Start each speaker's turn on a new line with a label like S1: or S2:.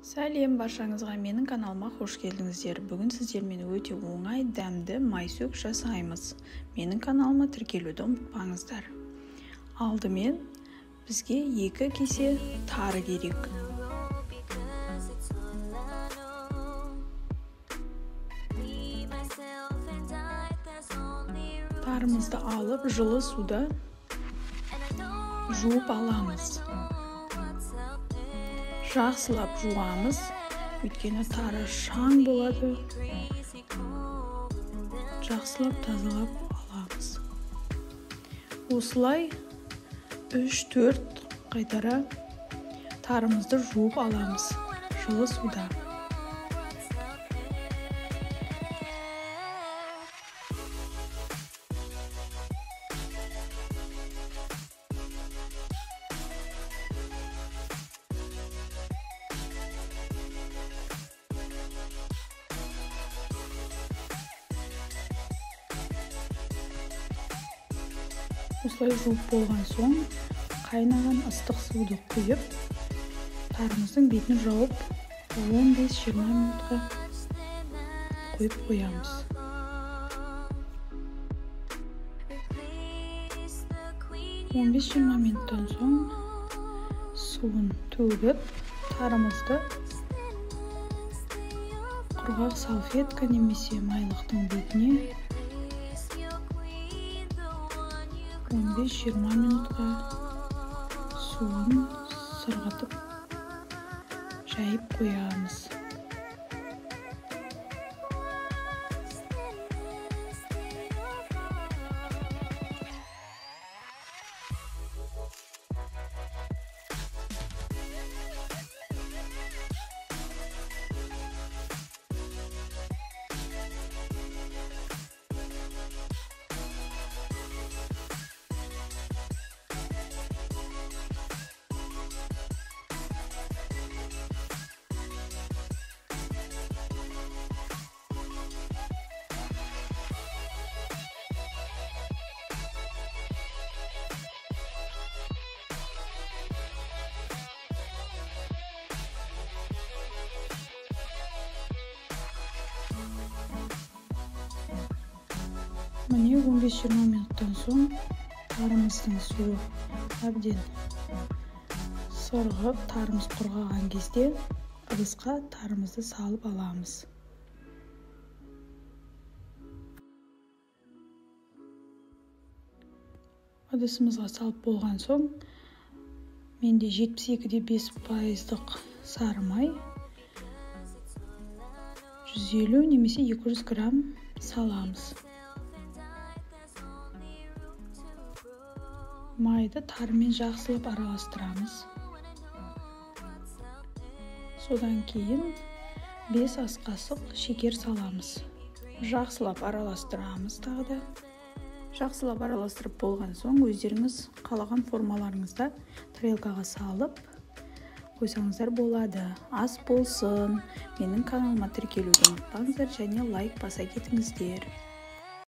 S1: Сәлем баршаңызға, менің каналыма қош келдіңіздер. Бүгін сіздермен өте оңай, дәмді майсөк жасаймыз. Менің каналыма тіркелуді ұмытпаңыздар. Алдымен бізге 2 кесе тары керек. Тарымызды алып, жылы суда жуып аламыз. Жақсылап жуамыз, өйткені тары шаң болады. Жақсылап тазалап аламыз. Осылай 3-4 қайтара тарымызды жуып аламыз жылы суда. Осылай жуып болған соң, қайнаған ыстық суды құйып, тарымыздың бетін жауып, 15-20 минутқа қойып қоямыз. Он 15-20 минуттан соң суын төгіп, тарымызды құрғақ салфетка немесе майлықтың бетіне 15-20 минутқа суын сырғытып жайып қоямыз. Міне 15-20 минуттан соң тарымыздың суы әбден сырғып, тарымыз құрғаған кезде ыдысқа тарымызды салып аламыз. Ыдысымызға салып болған соң, менде 72,5% сары май, 150 немесе 200 грамм саламыз. Майды тарымен жақсылап араластырамыз. Содан кейін 5 ас қасық шекер саламыз. Жақсылап араластырамыз тағы да. Жақсылап араластырып болған соң, өздеріңіз қалаған формаларыңызда тарелкаға салып қойсаңыздар болады. Ас болсын. Менің каналыма тіркелуді ұмытпаңыздар және лайк баса кетіңіздер.